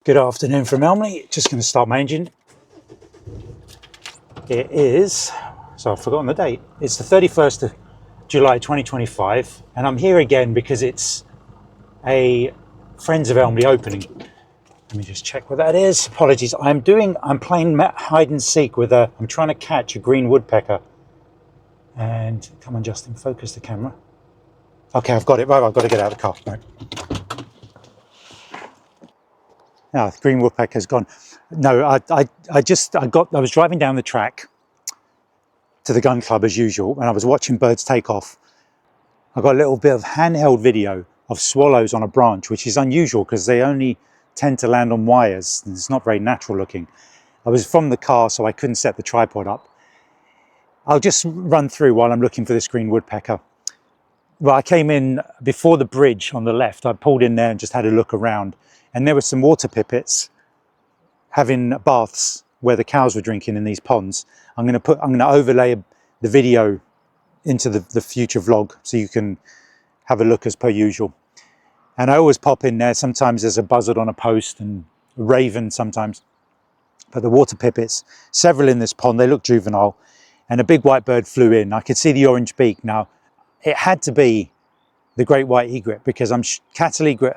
Good afternoon from Elmley. Just going to start my engine. It is, so I've forgotten the date. It's the 31st of July 2025, and I'm here again because it's a Friends of Elmley opening. Let me just check what that is. Apologies. I'm playing hide and seek with I'm trying to catch a green woodpecker. And come on, Justin, focus the camera. Okay, I've got it. Right, I've got to get out of the car. Right. Now, the green woodpecker's gone. No, I was driving down the track to the gun club as usual, and I was watching birds take off. I got a little bit of handheld video of swallows on a branch, which is unusual because they only tend to land on wires, and it's not very natural looking. I was from the car, so I couldn't set the tripod up. I'll just run through while I'm looking for this green woodpecker. Well, I came in before the bridge on the left. I pulled in there and just had a look around. And there were some water pipits having baths where the cows were drinking in these ponds. I'm going to overlay the video into the future vlog so you can have a look as per usual. And I always pop in there. Sometimes there's a buzzard on a post and a raven sometimes. But the water pipits, several in this pond, they look juvenile. And a big white bird flew in. I could see the orange beak. Now, it had to be the great white egret because cattle egret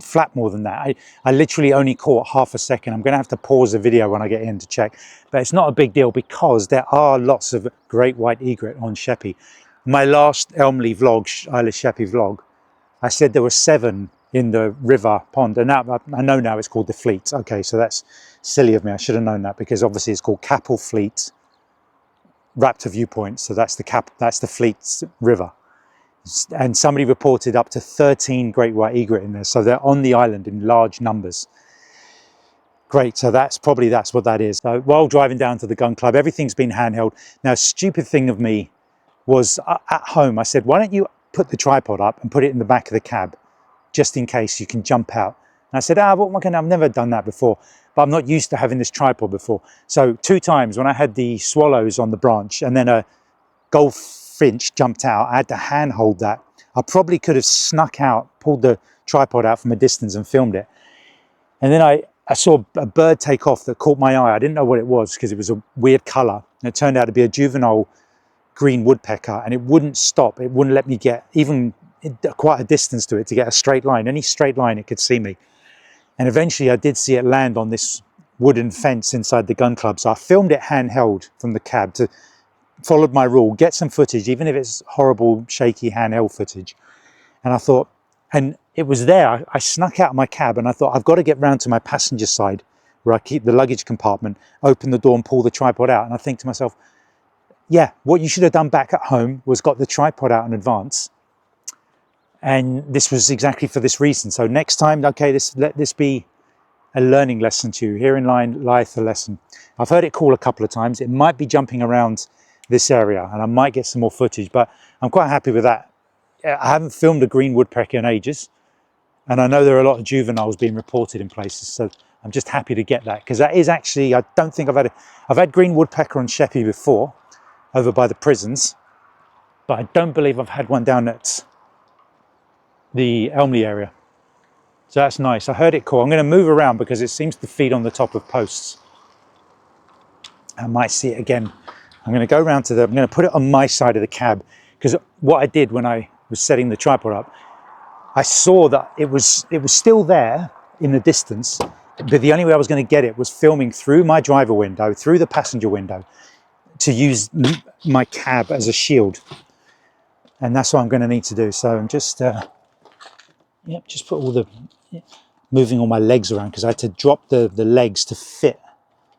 flap more than that. I literally only caught half a second. I'm going to have to pause the video when I get in to check. But it's not a big deal because there are lots of great white egret on Sheppey. My last Elmley vlog, Isle of Sheppey vlog, I said there were 7 in the river pond. And now I know now it's called the Fleet. Okay, so that's silly of me. I should have known that because obviously it's called Capel Fleet Raptor Viewpoint. So that's the Fleet River. And somebody reported up to 13 great white egret in there. So they're on the island in large numbers. Great, so that's what that is. So while driving down to the gun club, everything's been handheld. Now, stupid thing of me was at home, I said, why don't you put the tripod up and put it in the back of the cab, just in case you can jump out. And I said, what am I going to, I've never done that before, but I'm not used to having this tripod before. So 2 times when I had the swallows on the branch and then a goldfinch jumped out, I had to handhold that. I probably could have snuck out, pulled the tripod out from a distance and filmed it. And then I saw a bird take off that caught my eye. I didn't know what it was because it was a weird color. And it turned out to be a juvenile green woodpecker, and it wouldn't stop. It wouldn't let me get even quite a distance to it to get a straight line. Any straight line, it could see me. And eventually I did see it land on this wooden fence inside the gun club. So I filmed it handheld from the cab to followed my rule, get some footage, even if it's horrible, shaky handheld footage. And I thought, and it was there, I snuck out of my cab and I thought, I've got to get round to my passenger side where I keep the luggage compartment, open the door and pull the tripod out. And I think to myself, yeah, what you should have done back at home was got the tripod out in advance. And this was exactly for this reason. So next time, okay, let this be a learning lesson to you. Herein lieth a lesson. I've heard it call a couple of times. It might be jumping around this area and I might get some more footage, but I'm quite happy with that. I haven't filmed a green woodpecker in ages, and I know there are a lot of juveniles being reported in places, so I'm just happy to get that because that is actually, I don't think I've had green woodpecker on Sheppey before over by the prisons, but I don't believe I've had one down at the Elmley area. So that's nice. I heard it call. I'm going to move around because it seems to feed on the top of posts. I might see it again. I'm going to go around to I'm going to put it on my side of the cab because what I did when I was setting the tripod up, I saw that it was still there in the distance, but the only way I was going to get it was filming through my driver window, through the passenger window, to use my cab as a shield. And that's what I'm going to need to do. So I'm just, just put moving all my legs around because I had to drop the legs to fit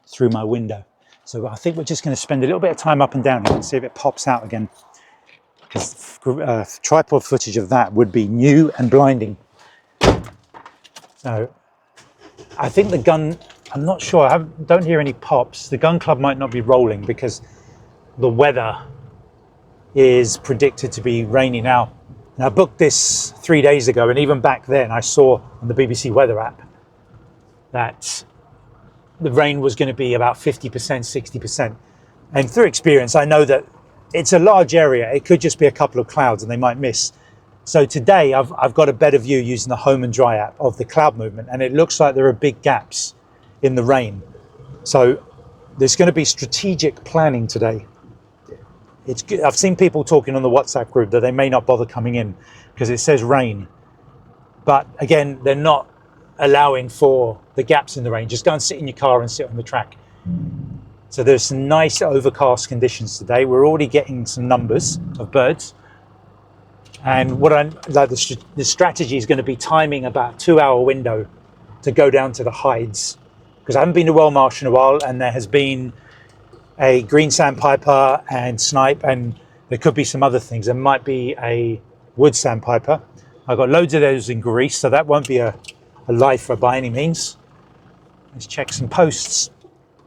through my window. So I think we're just going to spend a little bit of time up and down here and see if it pops out again. Because tripod footage of that would be new and blinding. So I think the gun, I'm not sure, don't hear any pops. The gun club might not be rolling because the weather is predicted to be rainy now. And I booked this 3 days ago, and even back then I saw on the BBC weather app that the rain was going to be about 50%, 60%. And through experience, I know that it's a large area. It could just be a couple of clouds and they might miss. So today I've got a better view using the Home and Dry app of the cloud movement, and it looks like there are big gaps in the rain. So there's going to be strategic planning today. It's good. I've seen people talking on the WhatsApp group that they may not bother coming in because it says rain. But again, they're not allowing for the gaps in the rain. Just go and sit in your car and sit on the track. So there's some nice overcast conditions today. We're already getting some numbers of birds. And what I like, the strategy is going to be timing about a 2-hour window to go down to the hides, because I haven't been to Wellmarsh in a while, and there has been a green sandpiper and snipe, and there could be some other things. There might be a wood sandpiper. I've got loads of those in Greece, so that won't be a lifer by any means. Let's check some posts.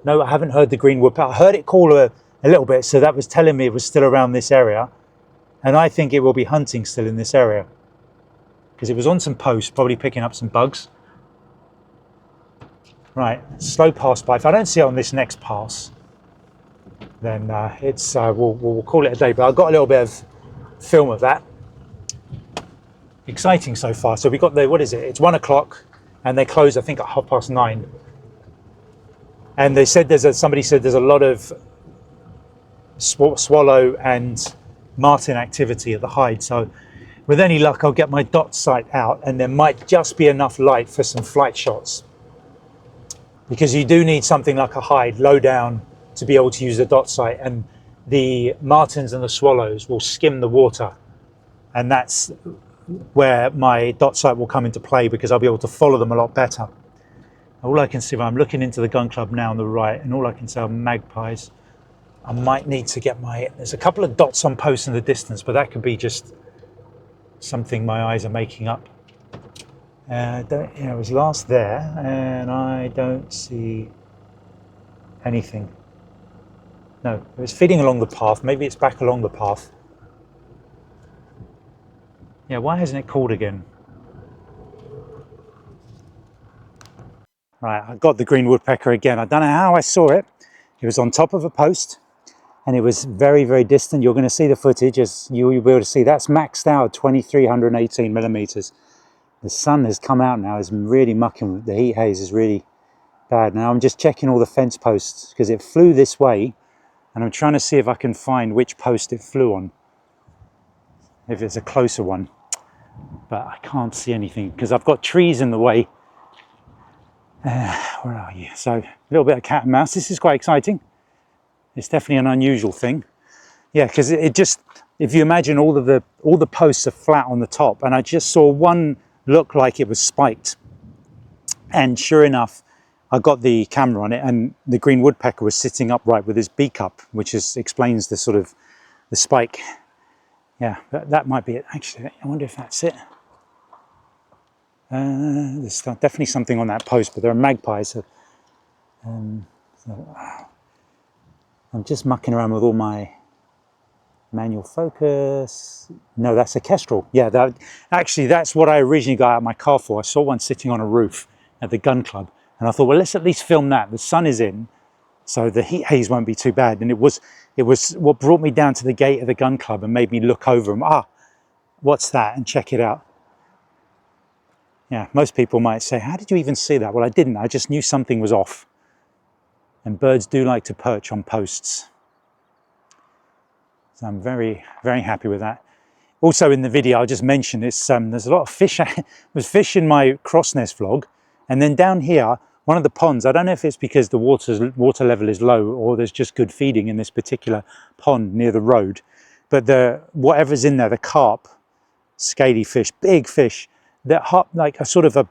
No, I haven't heard the green woodpecker. I heard it call a little bit, so that was telling me it was still around this area. And I think it will be hunting still in this area, because it was on some posts, probably picking up some bugs. Right, slow pass by. If I don't see it on this next pass, then we'll call it a day. But I've got a little bit of film of that. Exciting so far. So we got the, what is it? It's 1 o'clock, and they close, I think, at 9:30. And they said somebody said there's a lot of swallow and martin activity at the hide. So with any luck, I'll get my dot sight out, and there might just be enough light for some flight shots, because you do need something like a hide low down to be able to use the dot sight, and the martins and the swallows will skim the water, and that's where my dot sight will come into play, because I'll be able to follow them a lot better. All I can see, I'm looking into the gun club now on the right, and all I can see are magpies. I might need to get there's a couple of dots on posts in the distance, but that could be just something my eyes are making up. It was last there, and I don't see anything. No, it was feeding along the path. Maybe it's back along the path. Yeah, why hasn't it called again? Right, I got the green woodpecker again. I don't know how I saw it. It was on top of a post, and it was very, very distant. You're going to see the footage, as you'll be able to see. That's maxed out 2318 millimeters. The sun has come out now. It's really mucking. The heat haze is really bad. Now I'm just checking all the fence posts, because it flew this way, and I'm trying to see if I can find which post it flew on, if it's a closer one. But I can't see anything because I've got trees in the way. Where are you? So a little bit of cat and mouse. This is quite exciting. It's definitely an unusual thing. Yeah, because it just, if you imagine all the posts are flat on the top, and I just saw one look like it was spiked. And sure enough, I got the camera on it, and the green woodpecker was sitting upright with his beak up, which explains the sort of the spike. Yeah, that might be it. Actually, I wonder if that's it. There's definitely something on that post, but there are magpies. So I'm just mucking around with all my manual focus. No, that's a kestrel. Yeah, that's what I originally got out of my car for. I saw one sitting on a roof at the gun club, and I thought, well, let's at least film that. The sun is in, so the heat haze won't be too bad. And it was what brought me down to the gate of the gun club and made me look over and, what's that? And check it out. Yeah, most people might say, how did you even see that? Well, I didn't. I just knew something was off. And birds do like to perch on posts. So I'm very, very happy with that. Also in the video, I'll just mention this, there's a lot of fish. There's fish in my cross nest vlog. And then down here, one of the ponds, I don't know if it's because the water level is low or there's just good feeding in this particular pond near the road. But whatever's in there, the carp, scaly fish, big fish, that like a sort of a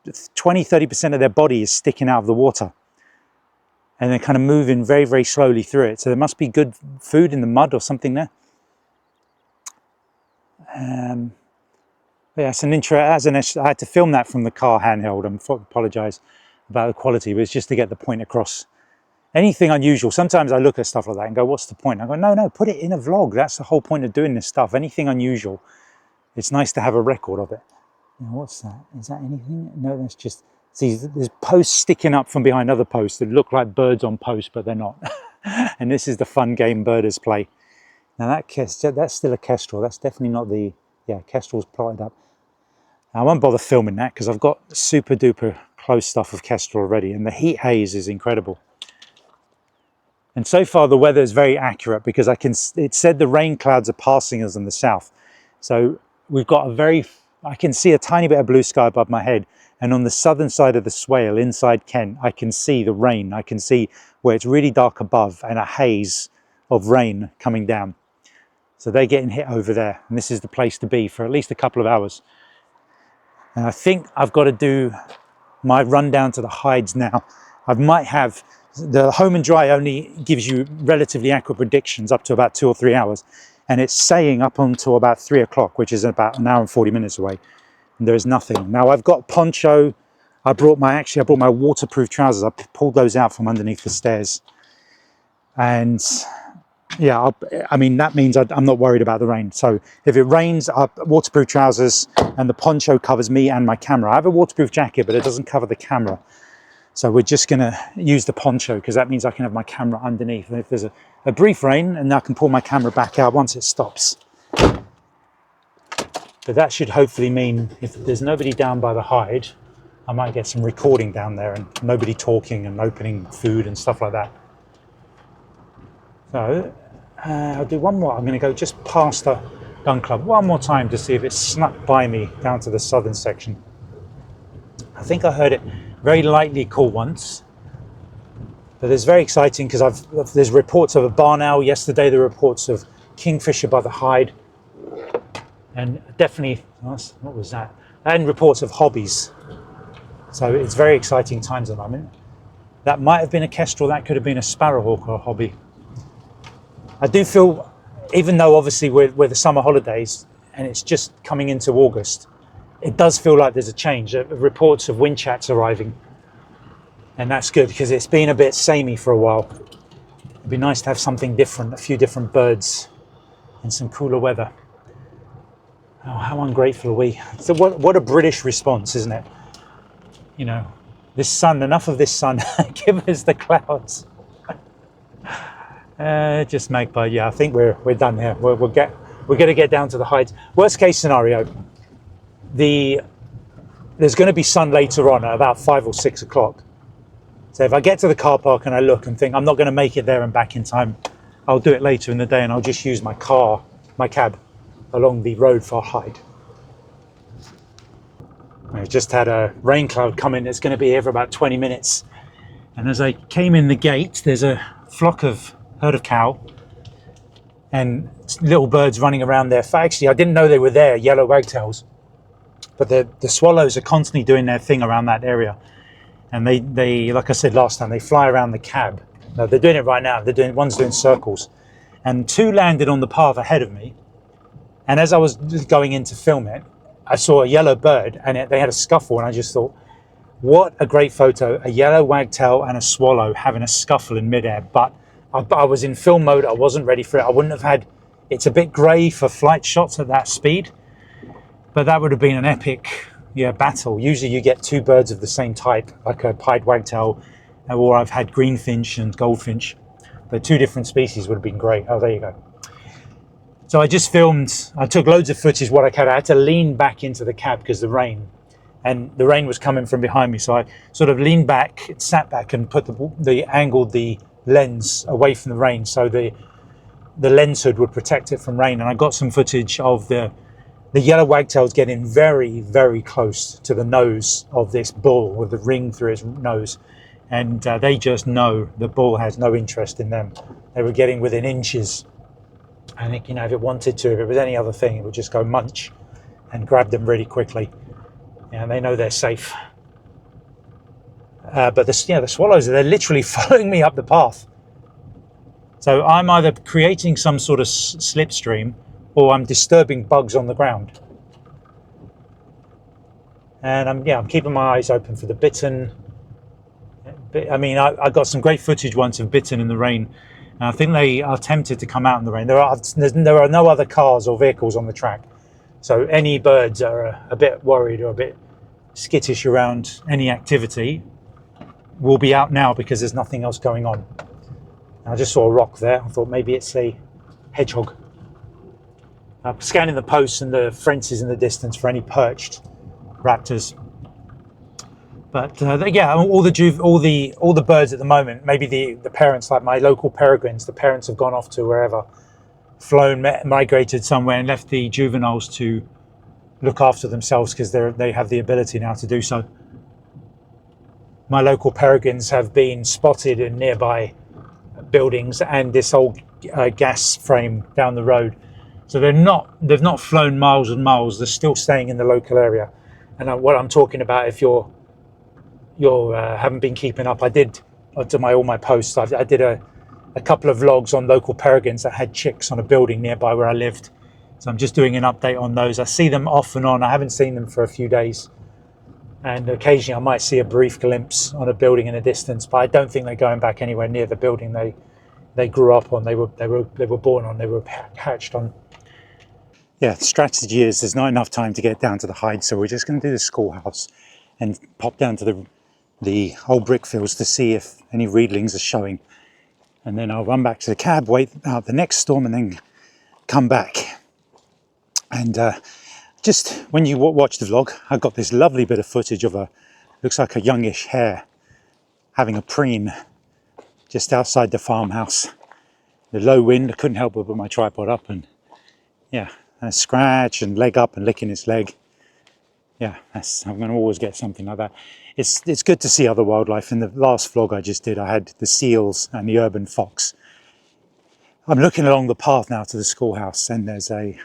20-30% of their body is sticking out of the water, and they're kind of moving very, very slowly through it. So there must be good food in the mud or something there. Yeah, it's an intro. I had to film that from the car handheld. I apologise about the quality, but it's just to get the point across. Anything unusual, sometimes I look at stuff like that and go, what's the point? I go, no, put it in a vlog. That's the whole point of doing this stuff. Anything unusual, it's nice to have a record of it. Now, what's that? Is that anything? No, that's just, see, there's posts sticking up from behind other posts that look like birds on posts, but they're not. And this is the fun game birders play. Now that's still a kestrel. That's definitely not the Yeah, kestrel's plotted up. I won't bother filming that because I've got super duper close stuff of kestrel already, and the heat haze is incredible. And so far the weather is very accurate because it said the rain clouds are passing us in the south. So we've got I can see a tiny bit of blue sky above my head, and on the southern side of the Swale inside Kent, I can see the rain. I can see where it's really dark above and a haze of rain coming down. So they're getting hit over there, and this is the place to be for at least a couple of hours. And I think I've got to do my run down to the hides now. I might have, the home and dry only gives you relatively accurate predictions up to about 2 or 3 hours. And it's saying up until about 3 o'clock, which is about an hour and 40 minutes away. And there is nothing. Now I've got poncho. I brought my waterproof trousers. I pulled those out from underneath the stairs. And yeah, I mean, that means I'm not worried about the rain. So if it rains, waterproof trousers, and the poncho covers me and my camera. I have a waterproof jacket, but it doesn't cover the camera. So we're just gonna use the poncho because that means I can have my camera underneath. And if there's a brief rain, and I can pull my camera back out once it stops. But that should hopefully mean if there's nobody down by the hide, I might get some recording down there and nobody talking and opening food and stuff like that. So I'll do one more. I'm going to go just past the gun club one more time to see if it's snuck by me down to the southern section. I think I heard it very lightly call once, but it's very exciting because there's reports of a barn owl yesterday. There were reports of kingfisher by the hide, and definitely what was that? And reports of hobbies. So it's very exciting times at the moment. That might have been a kestrel. That could have been a sparrowhawk or a hobby. I do feel, even though obviously we're the summer holidays and it's just coming into August, it does feel like there's a change. Reports of wind chats arriving, and that's good because it's been a bit samey for a while. It'd be nice to have something different, a few different birds and some cooler weather. Oh, how ungrateful are we? So what a British response, isn't it? You know, this sun, enough of this sun, give us the clouds. Just magpie. Yeah, I think we're done here. We're going to get down to the hides. Worst case scenario, there's going to be sun later on at about 5 or 6 o'clock. So if I get to the car park and I look and think I'm not going to make it there and back in time, I'll do it later in the day and I'll just use my cab along the road for a hide. I just had a rain cloud come in. It's going to be here for about 20 minutes. And as I came in the gate, there's a herd of cow and little birds running around there. Actually, I didn't know they were there, yellow wagtails. But the swallows are constantly doing their thing around that area. And they like I said last time, they fly around the cab. Now, they're doing it right now. One's doing circles. And 2 landed on the path ahead of me. And as I was going in to film it, I saw a yellow bird and they had a scuffle. And I just thought, what a great photo. A yellow wagtail and a swallow having a scuffle in midair. But I was in film mode. I wasn't ready for it. I wouldn't have had, it's a bit grey for flight shots at that speed. But that would have been an epic battle. Usually you get 2 birds of the same type, like a pied wagtail, or I've had greenfinch and goldfinch. But 2 different species would have been great. Oh, there you go. So I just filmed, I took loads of footage what I could. I had to lean back into the cab because the rain was coming from behind me. So I sort of leaned back, sat back and angled the lens away from the rain so the lens hood would protect it from rain. And I got some footage of the yellow wagtails getting very, very close to the nose of this bull with the ring through its nose. And they just know the bull has no interest in them. They were getting within inches. I think, if it wanted to, if it was any other thing, it would just go munch and grab them really quickly. And they know they're safe. But the swallows, they're literally following me up the path. So I'm either creating some sort of slipstream or I'm disturbing bugs on the ground. And I'm keeping my eyes open for the bittern. I mean, I got some great footage once of bittern in the rain. And I think they are tempted to come out in the rain. There are no other cars or vehicles on the track. So any birds are a bit worried or a bit skittish around any activity will be out now because there's nothing else going on. I just saw a rock there. I thought maybe it's a hedgehog. Scanning the posts and the fences in the distance for any perched raptors. But yeah, all the birds at the moment. Maybe the parents, like my local peregrines, the parents have gone off to wherever, flown, migrated somewhere, and left the juveniles to look after themselves because they have the ability now to do so. My local peregrines have been spotted in nearby buildings and this old gas frame down the road. So they've not flown miles and miles. They're still staying in the local area. And what I'm talking about, if you're haven't been keeping up, I did to all my posts. I did a couple of vlogs on local peregrines that had chicks on a building nearby where I lived. So I'm just doing an update on those. I see them off and on. I haven't seen them for a few days, and occasionally I might see a brief glimpse on a building in the distance. But I don't think they're going back anywhere near the building they grew up on. They were born on. They were hatched on. Yeah, the strategy is there's not enough time to get down to the hide, so we're just going to do the schoolhouse and pop down to the old brick fields to see if any reedlings are showing. And then I'll run back to the cab, wait out the next storm, and then come back. And just when you watch the vlog, I got this lovely bit of footage of looks like a youngish hare having a preen just outside the farmhouse. The low wind, I couldn't help but put my tripod up, and yeah, and a scratch and leg up and licking its leg. Yeah, I'm going to always get something like that. It's good to see other wildlife. In the last vlog I just did, I had the seals and the urban fox. I'm looking along the path now to the schoolhouse, and there's a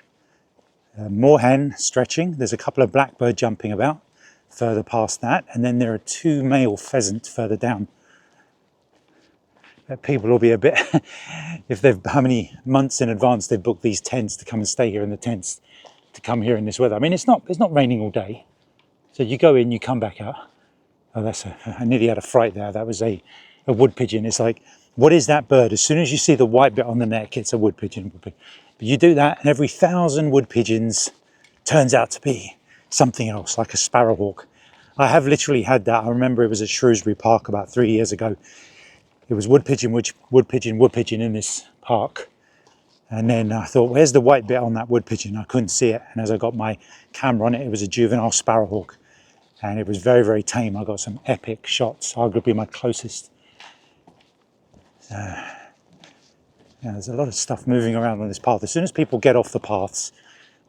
moorhen stretching. There's a couple of blackbird jumping about further past that, and then there are 2 male pheasant further down. People will be a bit, if how many months in advance they've booked these tents to come and stay here in the tents, to come here in this weather. I mean, it's not raining all day, so you go in, you come back out. Oh, I nearly had a fright there. That was a wood pigeon. It's like, what is that bird? As soon as you see the white bit on the neck, it's a wood pigeon. But you do that, and every 1,000 wood pigeons turns out to be something else, like a sparrowhawk. I have literally had that. I remember it was at Shrewsbury Park about 3 years ago. It was wood pigeon in this park. And then I thought, where's the white bit on that wood pigeon? I couldn't see it. And as I got my camera on it, it was a juvenile sparrowhawk. And it was very, very tame. I got some epic shots, arguably my closest. Yeah, there's a lot of stuff moving around on this path. As soon as people get off the paths,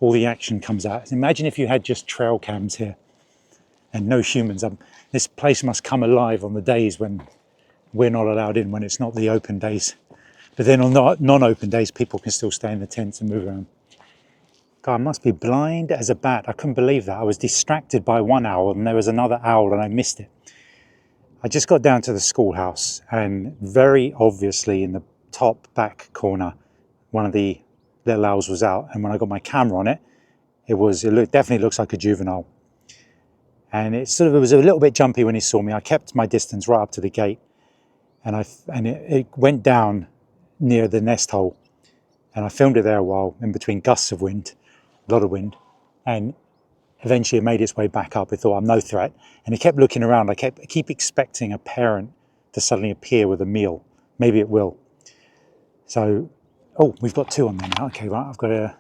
all the action comes out. Imagine if you had just trail cams here and no humans. This place must come alive on the days when we're not allowed in, when it's not the open days. But then on non-open days, people can still stay in the tents and move around. God, I must be blind as a bat. I couldn't believe that. I was distracted by one owl, and there was another owl, and I missed it. I just got down to the schoolhouse, and very obviously in the top back corner, one of the little owls was out. And when I got my camera on it, it definitely looks like a juvenile. And it was a little bit jumpy when he saw me. I kept my distance right up to the gate, and it went down near the nest hole, and I filmed it there a while in between gusts of wind, a lot of wind, and eventually it made its way back up. It thought, I'm no threat, and it kept looking around. I keep expecting a parent to suddenly appear with a meal. Maybe it will. So, oh, we've got 2 on there now. Okay, right, I've got I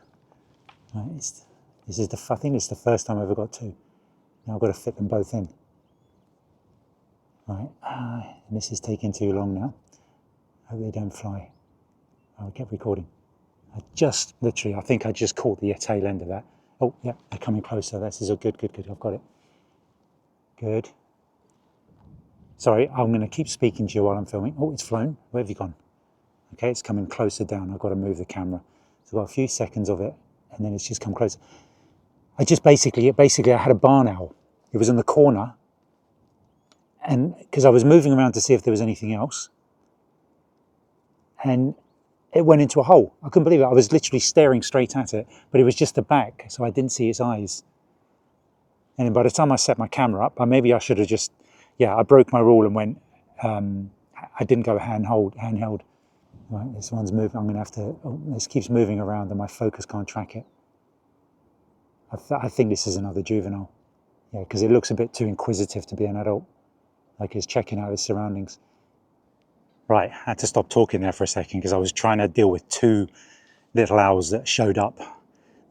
think it's the first time I've ever got 2. Now I've got to fit them both in. Right, and this is taking too long now. I hope they don't fly. I'll get recording. I think I just caught the tail end of that. Oh, yeah, they're coming closer. This is a good. I've got it. Good. Sorry, I'm going to keep speaking to you while I'm filming. Oh, it's flown. Where have you gone? Okay, it's coming closer down. I've got to move the camera. So I've got a few seconds of it, and then it's just come closer. I had a barn owl. It was in the corner, and because I was moving around to see if there was anything else, and it went into a hole. I couldn't believe it. I was literally staring straight at it, but it was just the back, so I didn't see its eyes. And by the time I set my camera up, maybe I should have just, I broke my rule and went, I didn't go handheld. Right, this one's moving. I'm going to have to, this keeps moving around and my focus can't track it. I think this is another juvenile. Yeah, because it looks a bit too inquisitive to be an adult, like it's checking out his surroundings. Right, I had to stop talking there for a second because I was trying to deal with 2 little owls that showed up.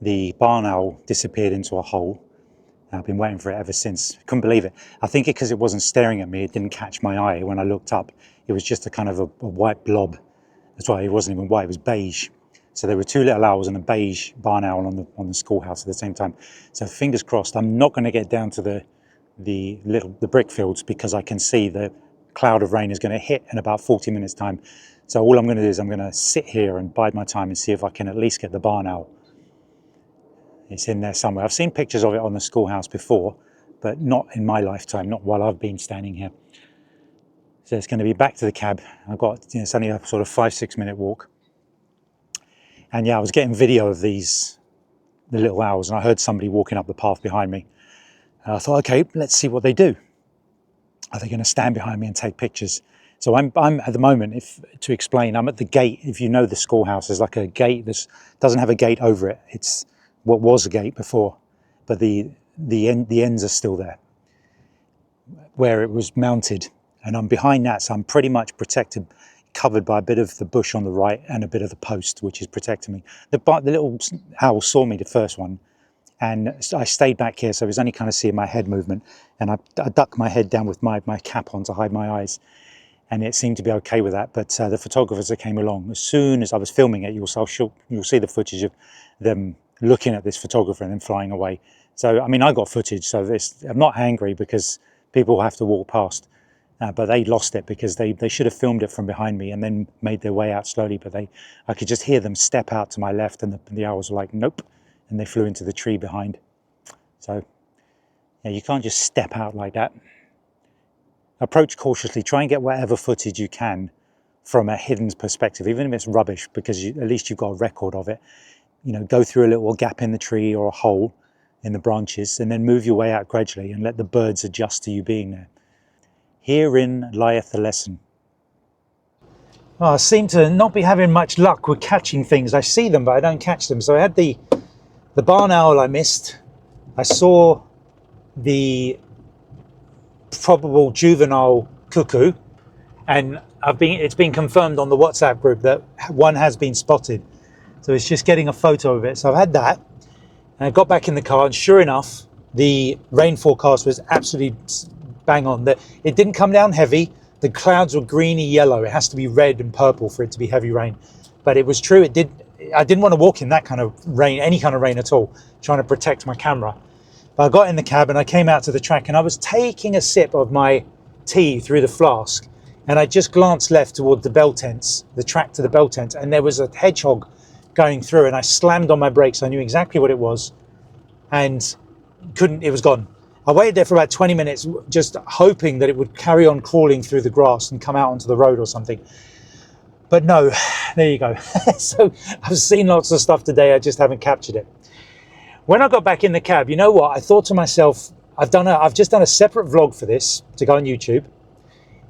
the barn owl disappeared into a hole. I've been waiting for it ever since. Couldn't believe it. I think because it wasn't staring at me, it didn't catch my eye when I looked up. It was just a kind of a white blob. That's why it wasn't even white, it was beige. So there were two little owls and a beige barn owl on the schoolhouse at the same time. So fingers crossed. I'm not going to get down to the brick fields because I can see the cloud of rain is going to hit in about 40 minutes time. So all I'm going to do is I'm going to sit here and bide my time and see if I can at least get the barn owl. It's in there somewhere. I've seen pictures of it on the schoolhouse before, but not in my lifetime, not while I've been standing here. So it's going to be back to the cab. I've got, it's only a sort of 5-6 minute walk. And yeah, I was getting video of the little owls, and I heard somebody walking up the path behind me. And I thought, okay, let's see what they do. Are they going to stand behind me and take pictures? So I'm at the moment, to explain, I'm at the gate. If you know the schoolhouse, there's like a gate that doesn't have a gate over it. It's what was a gate before, but the ends are still there, where it was mounted. And I'm behind that, so I'm pretty much protected, covered by a bit of the bush on the right and a bit of the post, which is protecting me. The little owl saw me, the first one, and I stayed back here, so I was only kind of seeing my head movement, and I ducked my head down with my cap on to hide my eyes, and it seemed to be okay with that. But the photographers that came along, as soon as I was filming it, you'll see the footage of them looking at this photographer and then flying away. So, I mean, I got footage, so I'm not angry because people have to walk past. But they lost it because they should have filmed it from behind me and then made their way out slowly. But I could just hear them step out to my left, and the owls were like, nope. And they flew into the tree behind. So, yeah, you can't just step out like that. Approach cautiously. Try and get whatever footage you can from a hidden perspective, even if it's rubbish, because at least you've got a record of it. You know, go through a little gap in the tree or a hole in the branches, and then move your way out gradually and let the birds adjust to you being there. Herein lieth the lesson. Oh, I seem to not be having much luck with catching things. I see them, but I don't catch them. So I had the barn owl I missed. I saw the probable juvenile cuckoo, and it's been confirmed on the WhatsApp group that one has been spotted. So it's just getting a photo of it. So I've had that, and I got back in the car, and sure enough, the rain forecast was absolutely bang on. It didn't come down heavy. The clouds were greeny yellow. It has to be red and purple for it to be heavy rain. But it was true. I didn't want to walk in that kind of rain, any kind of rain at all, trying to protect my camera. But I got in the cab and I came out to the track, and I was taking a sip of my tea through the flask, and I just glanced left toward the bell tents, the track to the bell tent, and there was a hedgehog going through, and I slammed on my brakes. I knew exactly what it was, and it was gone. I waited there for about 20 minutes, just hoping that it would carry on crawling through the grass and come out onto the road or something. But no, there you go. So I've seen lots of stuff today, I just haven't captured it. When I got back in the cab, you know what? I thought to myself, I've just done a separate vlog for this to go on YouTube,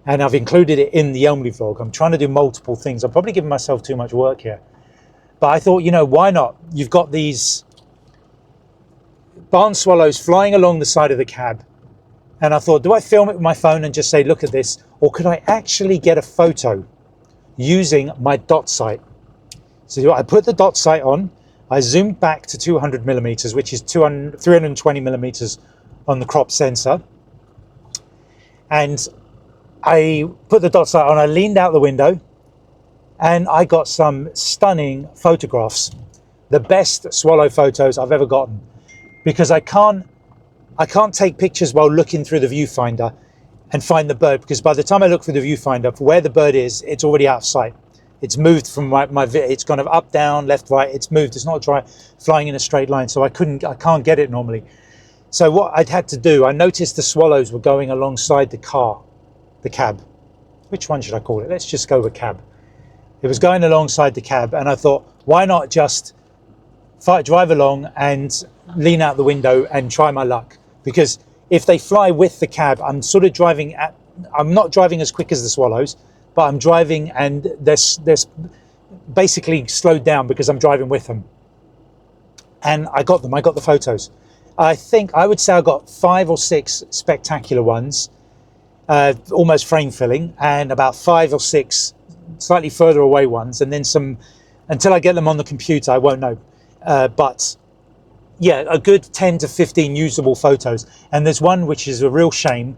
and I've included it in the Elmley vlog. I'm trying to do multiple things. I'm probably giving myself too much work here. But I thought, why not? You've got these barn swallows flying along the side of the cab, and I thought, do I film it with my phone and just say, look at this, or could I actually get a photo using my dot sight? So I put the dot sight on, I zoomed back to 200 millimeters, which is 320 millimeters on the crop sensor, and I put the dot sight on, I leaned out the window, and I got some stunning photographs, the best swallow photos I've ever gotten. Because I can't take pictures while looking through the viewfinder and find the bird, because by the time I look through the viewfinder for where the bird is, it's already out of sight. It's moved from it's kind of up, down, left, right. It's moved. It's not flying in a straight line, so I can't get it normally. So what I'd had to do, I noticed the swallows were going alongside the cab. Which one should I call it? Let's just go with cab. It was going alongside the cab, and I thought, why not just drive along and lean out the window and try my luck? Because if they fly with the cab, I'm not driving as quick as the swallows, but I'm driving, and they're basically slowed down because I'm driving with them. And I got the photos. I would say I got 5 or 6 spectacular ones, almost frame filling, and about 5 or 6 slightly further away ones, and then some, until I get them on the computer, I won't know. But yeah, a good 10 to 15 usable photos. And there's one which is a real shame.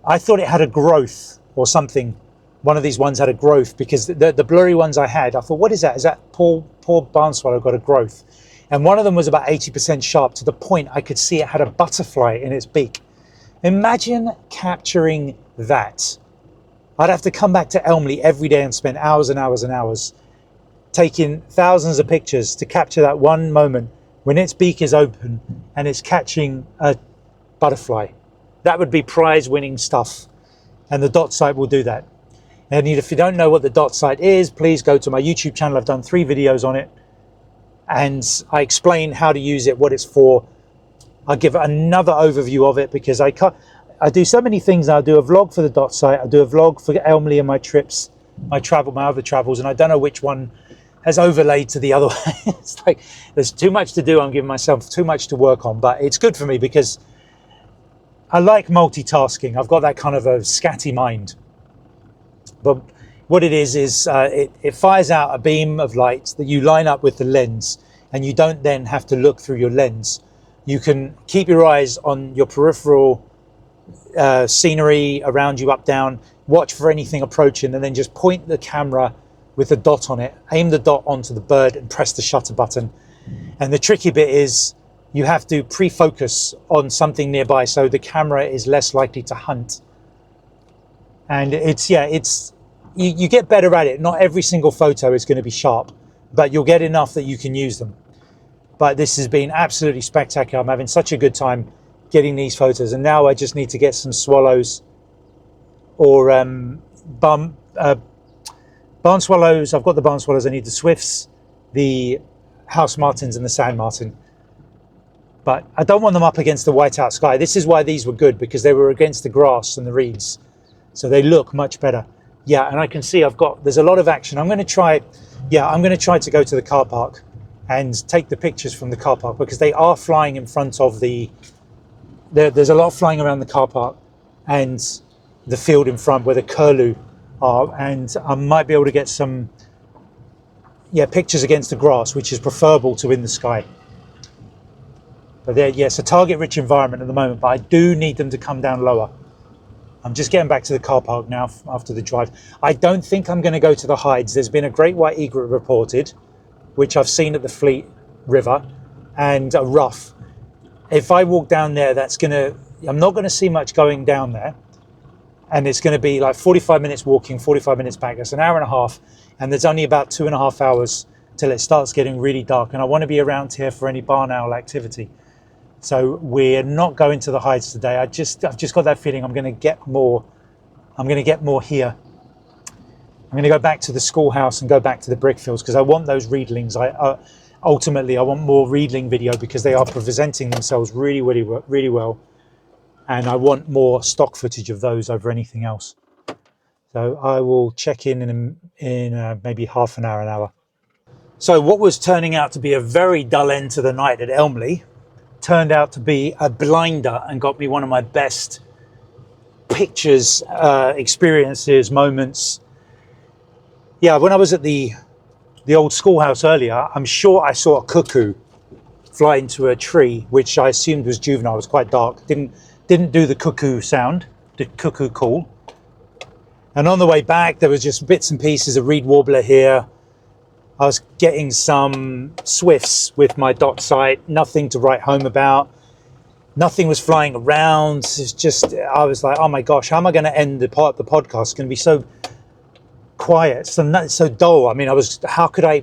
I thought it had a growth or something. One of these ones had a growth, because the blurry ones I had, I thought, what is that? Is that poor barn swallow got a growth? And one of them was about 80% sharp, to the point I could see it had a butterfly in its beak. Imagine capturing that. I'd have to come back to Elmley every day and spend hours and hours and hours taking thousands of pictures to capture that one moment when its beak is open and it's catching a butterfly. That would be prize-winning stuff, and the dot sight will do that. And if you don't know what the dot sight is, please go to my YouTube channel. I've done 3 videos on it, and I explain how to use it, what it's for. I'll give another overview of it, because I do so many things. I'll do a vlog for the dot sight, I'll do a vlog for Elmley and my trips, my other travels, and I don't know which one has overlaid to the other one. It's like there's too much to do. I'm giving myself too much to work on, but it's good for me because I like multitasking. I've got that kind of a scatty mind. But what it is it fires out a beam of light that you line up with the lens, and you don't then have to look through your lens. You can keep your eyes on your peripheral scenery around you, up, down, watch for anything approaching, and then just point the camera with a dot on it, aim the dot onto the bird and press the shutter button. And the tricky bit is you have to pre-focus on something nearby, so the camera is less likely to hunt. And you get better at it. Not every single photo is going to be sharp, but you'll get enough that you can use them. But this has been absolutely spectacular. I'm having such a good time getting these photos, and now I just need to get some swallows or barn swallows. I've got the barn swallows. I need the swifts, the house martins, and the sand martin. But I don't want them up against the whiteout sky. This is why these were good, because they were against the grass and the reeds, so they look much better. Yeah, and I can see there's a lot of action. I'm going to try to go to the car park and take the pictures from the car park, because they are flying in front of there's a lot flying around the car park and the field in front where the curlew are, and I might be able to get some pictures against the grass, which is preferable to in the sky. But it's a target-rich environment at the moment, but I do need them to come down lower. I'm just getting back to the car park now after the drive. I don't think I'm going to go to the hides. There's been a great white egret reported, which I've seen at the Fleet River, and a ruff. If I walk down there, I'm not going to see much going down there. And it's going to be like 45 minutes walking, 45 minutes back. That's an hour and a half. And there's only about 2.5 hours till it starts getting really dark. And I want to be around here for any barn owl activity. So we're not going to the hides today. I've just got that feeling I'm going to get more. I'm going to get more here. I'm going to go back to the schoolhouse and go back to the brickfields, because I want those reedlings. Ultimately, I want more reedling video, because they are presenting themselves really, really, really well. And I want more stock footage of those over anything else. So I will check in maybe half an hour. So what was turning out to be a very dull end to the night at Elmley turned out to be a blinder, and got me one of my best pictures, experiences, moments. Yeah, when I was at the old schoolhouse earlier, I'm sure I saw a cuckoo fly into a tree, which I assumed was juvenile. It was quite dark. Didn't do the cuckoo sound, the cuckoo call. And on the way back, there was just bits and pieces of reed warbler here. I was getting some swifts with my dot sight, nothing to write home about. Nothing was flying around. It's just, I was like, oh my gosh, how am I going to end the podcast? It's going to be so quiet, so dull. I mean, how could I,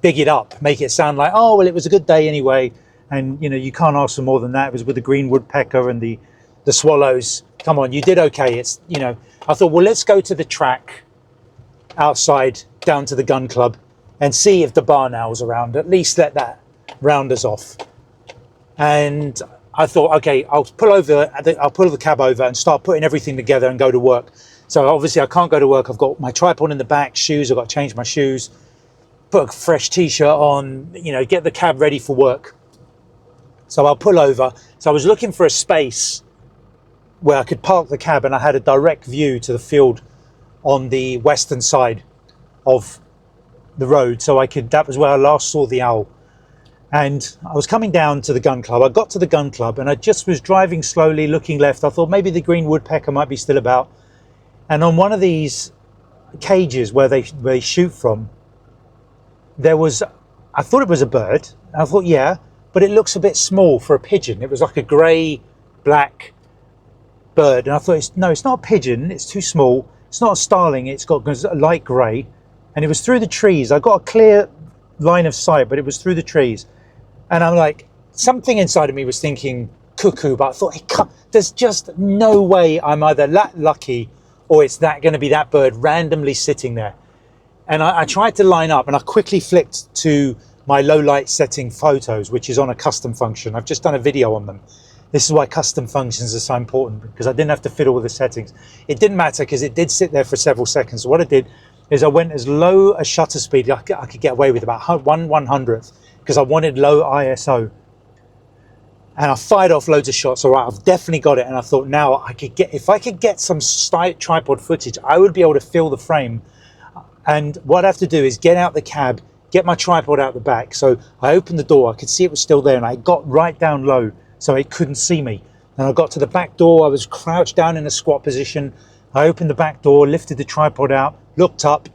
big it up, make it sound like, oh, well, it was a good day anyway. And, you can't ask for more than that. It was with the green woodpecker and the swallows. Come on, you did okay. I thought, well, let's go to the track outside, down to the gun club, and see if the barn owl's around. At least let that round us off. And I thought, okay, I'll pull the cab over and start putting everything together and go to work. So obviously I can't go to work. I've got my tripod in the back, shoes. I've got to change my shoes, put a fresh t-shirt on, get the cab ready for work. So I'll pull over. So I was looking for a space where I could park the cab, and I had a direct view to the field on the western side of the road. So that was where I last saw the owl. And I was coming down to the gun club. I got to the gun club and I just was driving slowly, looking left. I thought maybe the green woodpecker might be still about. And on one of these cages where they shoot from, there was, I thought it was a bird. I thought, yeah, but it looks a bit small for a pigeon. It was like a grey, black bird. And I thought, no, it's not a pigeon. It's too small. It's not a starling. It's got a light grey. And it was through the trees. I got a clear line of sight, but it was through the trees. And I'm like, something inside of me was thinking cuckoo, but I thought, there's just no way I'm either that lucky or it's that going to be that bird randomly sitting there. And I tried to line up and I quickly flicked to my low light setting photos, which is on a custom function. I've just done a video on them. This is why custom functions are so important, because I didn't have to fit all the settings. It didn't matter because it did sit there for several seconds. So what I did is I went as low a shutter speed I could get away with, about 1/100th, because I wanted low ISO. And I fired off loads of shots. All right, I've definitely got it. And I thought now I could get, if I could get some tripod footage, I would be able to fill the frame. And what I have to do is get out the cab, get my tripod out the back. So I opened the door, I could see it was still there, and I got right down low so it couldn't see me. And I got to the back door, I was crouched down in a squat position. I opened the back door, lifted the tripod out, looked up,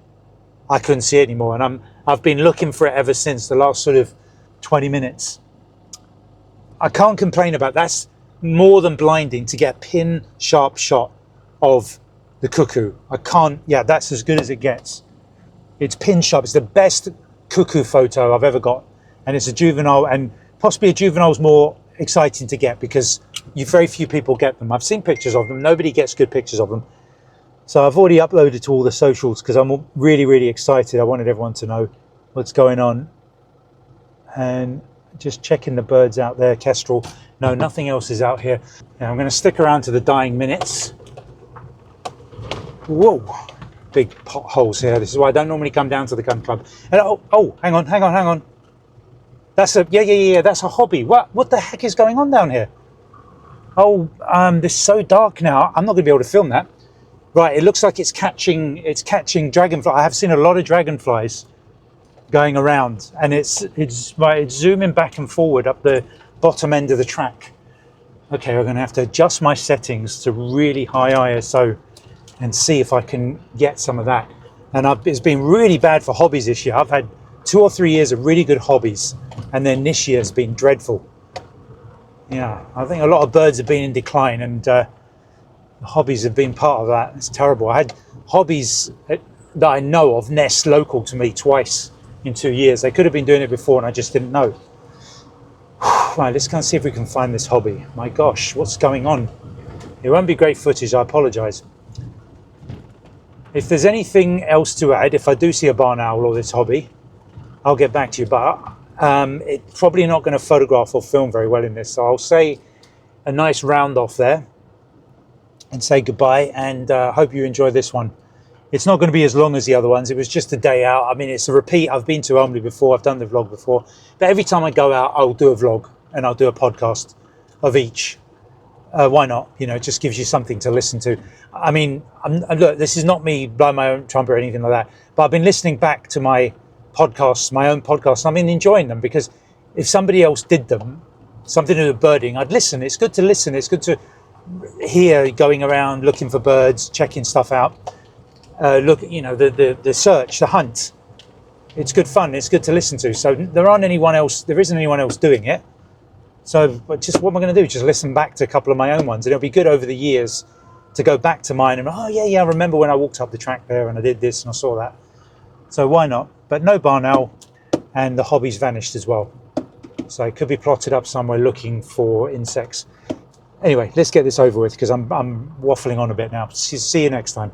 I couldn't see it anymore. And I've been looking for it ever since, the last sort of 20 minutes. I can't complain about that. That's more than blinding to get a pin sharp shot of the cuckoo. I can't, yeah, that's as good as it gets. It's pin sharp. It's the best cuckoo photo I've ever got. And it's a juvenile, and possibly a juvenile's more exciting to get because very few people get them. I've seen pictures of them. Nobody gets good pictures of them. So I've already uploaded to all the socials because I'm really, really excited. I wanted everyone to know what's going on. And just checking the birds out there, kestrel. No, nothing else is out here. Now I'm going to stick around to the dying minutes. Whoa, big potholes here. This is why I don't normally come down to the gun club. And oh, hang on. That's a, yeah, that's a hobby. What the heck is going on down here? Oh, this is so dark now. I'm not going to be able to film that. Right, it looks like it's catching dragonfly. I have seen a lot of dragonflies going around, and it's zooming back and forward up the bottom end of the track. Okay, I'm going to have to adjust my settings to really high ISO and see if I can get some of that. And it's been really bad for hobbies this year. I've had 2 or 3 years of really good hobbies, and then this year has been dreadful. Yeah, I think a lot of birds have been in decline, and the hobbies have been part of that. It's terrible. I had hobbies that I know of nest local to me twice in 2 years. They could have been doing it before and I just didn't know. Right, let's go and see if we can find this hobby. My gosh, what's going on? It won't be great footage, I apologise. If there's anything else to add, if I do see a barn owl or this hobby, I'll get back to you, but it's probably not going to photograph or film very well in this. So I'll say a nice round off there and say goodbye, and hope you enjoy this one. It's not going to be as long as the other ones. It was just a day out. I mean, it's a repeat. I've been to Elmley before. I've done the vlog before. But every time I go out, I'll do a vlog and I'll do a podcast of each. Why not? You know, it just gives you something to listen to. I mean, look, this is not me blowing my own trumpet or anything like that. But I've been listening back to my podcasts, my own podcasts. I've been enjoying them because if somebody else did them, something to do with birding, I'd listen. It's good to listen. It's good to hear going around looking for birds, checking stuff out. Look, you know, the search, the hunt. It's good fun. It's good to listen to. So there isn't anyone else doing it. So, but just what am I going to do? Just listen back to a couple of my own ones, and it'll be good over the years to go back to mine and oh yeah, I remember when I walked up the track there and I did this and I saw that. So why not? But no barn owl, and the hobby's vanished as well. So it could be plotted up somewhere looking for insects. Anyway, let's get this over with because I'm waffling on a bit now. See you next time.